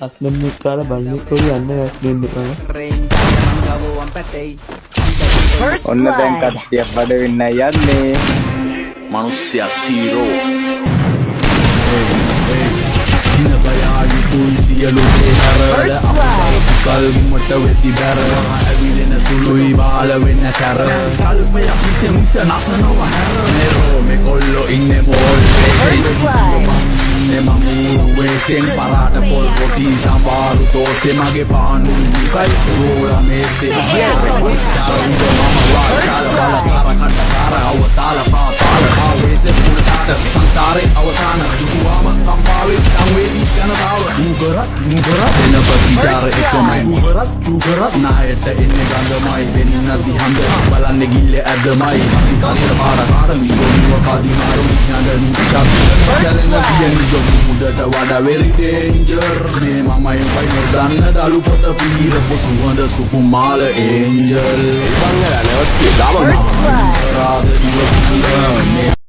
Husband එක්ක කාලා බල්ලෙක් වගේ යන්න දෙන්න එපා. ඔන්න දැන් කට්ටියක් බඩ වෙන්න යන්නේ. Manusia zero. Kalmata වෙති බැර ඇවිලෙන සුළුයි බාල වෙන්න සැර කල්පයක් මිස නසනවා හැර මෙරෝ මේ කොල්ලෝ ඉන්නේ මෝල් වෙසෙන් පරාට පොල් පොටි සම්බාරු තෝසේ මගේ පානු කයි රෝලා මේසේ සංසාරේ අවසාන දුවාම කම්පාවේ සංවේදී ජනතාව උගරත් එනපතිචාර එකමයි උගරත් නායට එන්නේ ගඳමයි වෙන්න දිහඳ බලන්නේ ගිල්ල ඇදමයි කලිර පාරකාර මිගොනුව කදිමාරු විඥාන නිච්චක් කියන මුදට වඩා very danger මේ මමයි වයි නොදන්න දලු පොත පීර පොසුවඳ සුකුමාල angel බංගලා නැවත් කියලා රාද දිවසුල